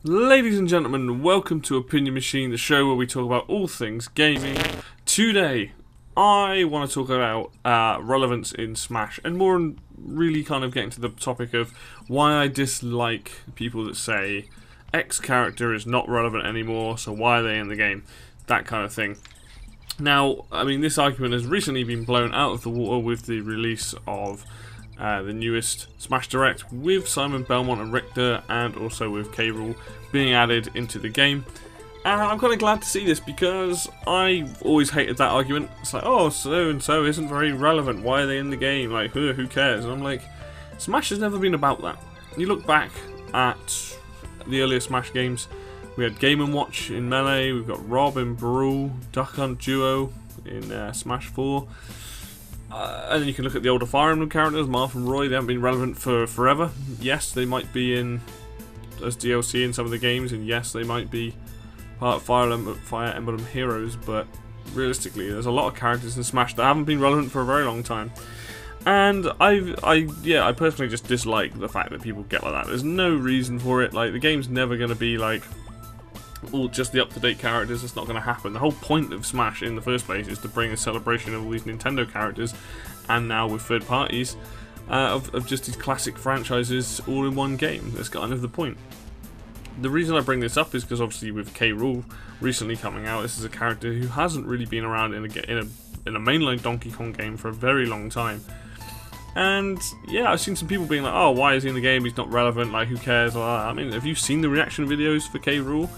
Ladies and gentlemen, welcome to Opinion Machine, the show where we talk about all things gaming. Today, I want to talk about relevance in Smash, and more really kind of getting to the topic of why I dislike people that say X character is not relevant anymore, so why are they in the game? That kind of thing. Now, I mean, this argument has recently been blown out of the water with the release of the newest Smash Direct with Simon Belmont and Richter, and also with K.Rool being added into the game. And I'm kind of glad to see this because I've always hated that argument. It's like, oh, so and so isn't very relevant. Why are they in the game? Like, who cares? And I'm like, Smash has never been about that. You look back at the earlier Smash games. We had Game & Watch in Melee. We've got Rob in Brawl, Duck Hunt Duo in Smash 4. And then you can look at the older Fire Emblem characters, Marth and Roy. They haven't been relevant for forever. Yes, they might be in as DLC in some of the games, and yes, they might be part of Fire Emblem Heroes, but realistically, there's a lot of characters in Smash that haven't been relevant for a very long time. And I personally just dislike the fact that people get like that. There's no reason for it. Like, the game's never going to be like all just the up-to-date characters. It's not going to happen. The whole point of Smash in the first place is to bring a celebration of all these Nintendo characters, and now with third parties, of just these classic franchises all in one game. That's kind of the point. The reason I bring this up is because obviously with K.Rool recently coming out, this is a character who hasn't really been around in a mainline Donkey Kong game for a very long time. And yeah, I've seen some people being like, oh, why is he in the game? He's not relevant, like, who cares? I mean, have you seen the reaction videos for K.Rool?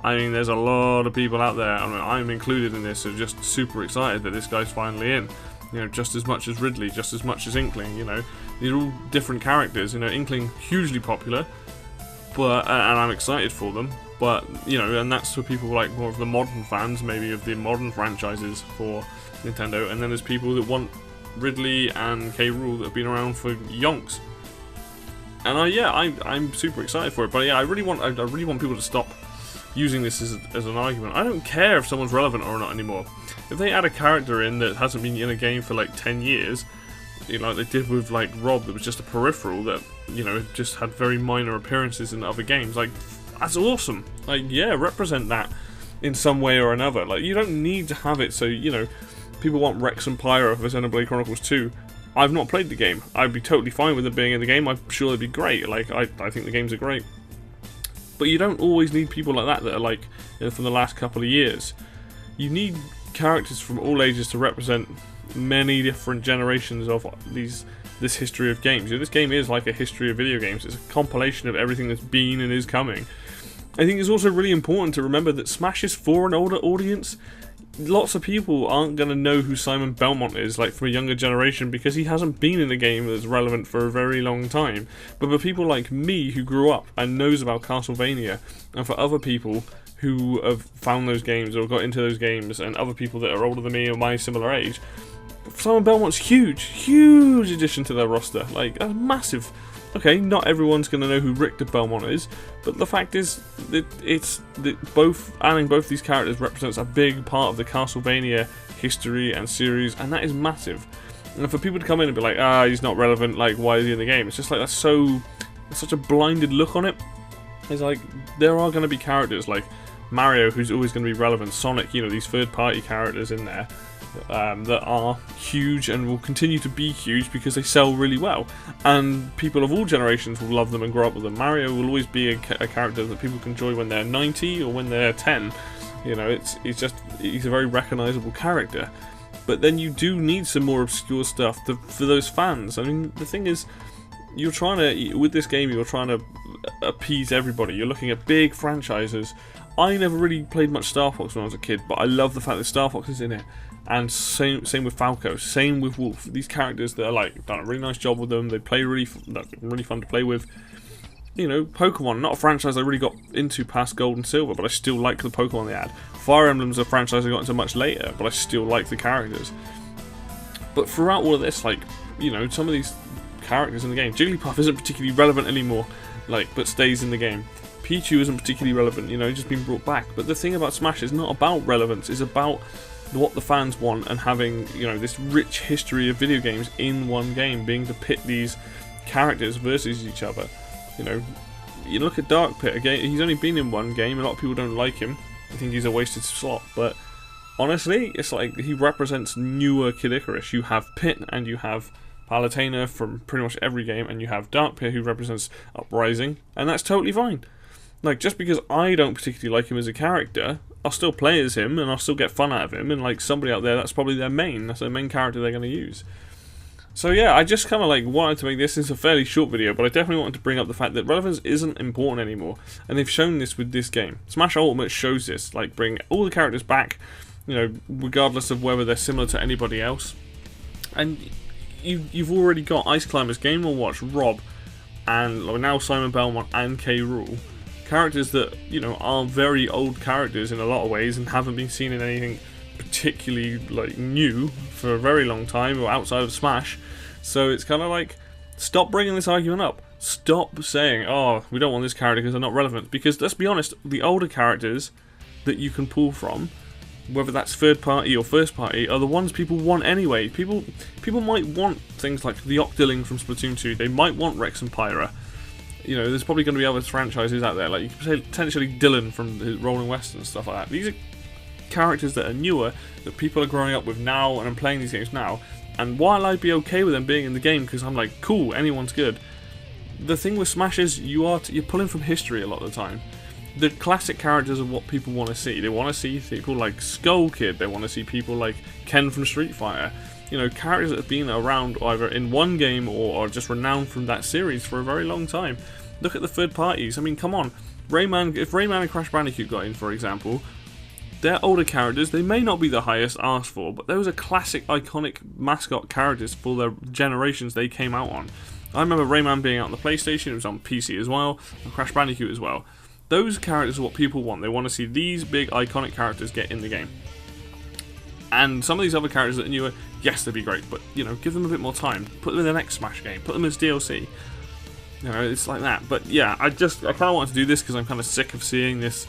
I mean, there's a lot of people out there, I mean, I'm included in this, who are just super excited that this guy's finally in. You know, just as much as Ridley, just as much as Inkling, you know. These are all different characters, you know, Inkling, hugely popular, but and I'm excited for them, but, you know, and that's for people like more of the modern fans, maybe, of the modern franchises for Nintendo, and then there's people that want Ridley and K.Rool that have been around for yonks. And I'm super excited for it, but yeah, I really want people to stop using this as an argument. I don't care if someone's relevant or not anymore. If they add a character in that hasn't been in a game for like 10 years, you know, like they did with like Rob, that was just a peripheral that, you know, just had very minor appearances in other games, like, that's awesome. Like, yeah, represent that in some way or another. Like, you don't need to have it so, you know, people want Rex and Pyro for Xenoblade Chronicles 2. I've not played the game. I'd be totally fine with them being in the game. I'm sure they'd be great. Like, I think the games are great. But you don't always need people like that are like, you know, from the last couple of years. You need characters from all ages to represent many different generations of this history of games. You know, this game is like a history of video games. It's a compilation of everything that's been and is coming. I think it's also really important to remember that Smash is for an older audience. Lots of people aren't going to know who Simon Belmont is, like, from a younger generation, because he hasn't been in a game that's relevant for a very long time. But for people like me who grew up and knows about Castlevania, and for other people who have found those games or got into those games, and other people that are older than me or my similar age, Simon Belmont's huge addition to their roster. Like, that's massive. Okay, not everyone's going to know who Richter Belmont is, but the fact is that adding both these characters represents a big part of the Castlevania history and series, and that is massive. And for people to come in and be like, he's not relevant, like, why is he in the game? It's just like, that's such a blinded look on it. It's like, there are going to be characters like Mario, who's always going to be relevant, Sonic, you know, these third-party characters in there that are huge and will continue to be huge because they sell really well, and people of all generations will love them and grow up with them. Mario will always be a character that people can enjoy when they're 90 or when they're 10. You know, he's a very recognisable character. But then you do need some more obscure stuff for those fans. I mean, the thing is, with this game, you're trying to appease everybody. You're looking at big franchises. I never really played much Star Fox when I was a kid, but I love the fact that Star Fox is in it. And same with Falco, same with Wolf. These characters that are like, done a really nice job with them. They play really fun to play with. You know, Pokemon, not a franchise I really got into past Gold and Silver, but I still like the Pokemon they had. Fire Emblem's a franchise I got into much later, but I still like the characters. But throughout all of this, like, you know, some of these characters in the game, Jigglypuff isn't particularly relevant anymore, like, but stays in the game. Pichu isn't particularly relevant, you know, just been brought back. But the thing about Smash is not about relevance, it's about what the fans want, and having, you know, this rich history of video games in one game, being to pit these characters versus each other. You know, you look at Dark Pit again. He's only been in one game. A lot of people don't like him. I think he's a wasted slot. But honestly, it's like he represents newer Kid Icarus. You have Pit and you have Palutena from pretty much every game, and you have Dark Pit who represents Uprising, and that's totally fine. Like, just because I don't particularly like him as a character, I'll still play as him and I'll still get fun out of him, and like somebody out there, that's probably their main. That's their main character they're going to use. So yeah, I just kind of like wanted to make this into a fairly short video, but I definitely wanted to bring up the fact that relevance isn't important anymore, and they've shown this with this game. Smash Ultimate shows this, like bring all the characters back, you know, regardless of whether they're similar to anybody else. And you've already got Ice Climbers, Game & Watch, Rob, and now Simon Belmont and K.Rool. Characters that, you know, are very old characters in a lot of ways and haven't been seen in anything particularly like new for a very long time or outside of Smash. So it's kind of like, stop bringing this argument up. Stop saying, oh, we don't want this character because they're not relevant. Because let's be honest, the older characters that you can pull from, whether that's third party or first party, are the ones people want anyway. People might want things like the Octoling from Splatoon 2. They might want Rex and Pyra. You know, there's probably going to be other franchises out there, like you could say potentially Dylan from the Rolling West and stuff like that. These are characters that are newer, that people are growing up with now and are playing these games now. And while I'd be okay with them being in the game because I'm like, cool, anyone's good, the thing with Smash is you're pulling from history a lot of the time. The classic characters are what people want to see. They want to see people like Skull Kid. They want to see people like Ken from Street Fighter. You know, characters that have been around either in one game or are just renowned from that series for a very long time. Look at the third parties. I mean, come on. Rayman, if Rayman and Crash Bandicoot got in, for example, they're older characters. They may not be the highest asked for, but those are classic, iconic mascot characters for the generations they came out on. I remember Rayman being out on the PlayStation. It was on PC as well, and Crash Bandicoot as well. Those characters are what people want. They want to see these big, iconic characters get in the game. And some of these other characters that are newer, yes, they'd be great, but, you know, give them a bit more time. Put them in the next Smash game. Put them as DLC. You know, it's like that. But yeah, I kind of wanted to do this because I'm kind of sick of seeing this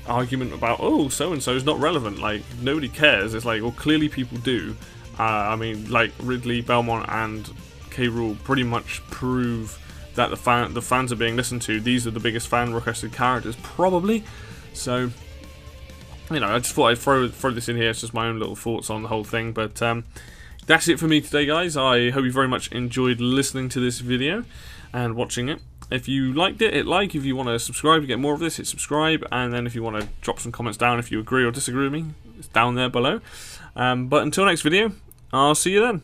argument about, oh, so-and-so is not relevant. Like, nobody cares. It's like, well, clearly people do. I mean, like, Ridley, Belmont, and K.Rool pretty much prove that the fans are being listened to. These are the biggest fan-requested characters, probably. So, you know, I just thought I'd throw this in here. It's just my own little thoughts on the whole thing. But that's it for me today, guys. I hope you very much enjoyed listening to this video and watching it. If you liked it, hit like. If you want to subscribe to get more of this, hit subscribe. And then if you want to drop some comments down if you agree or disagree with me, it's down there below. But until next video, I'll see you then.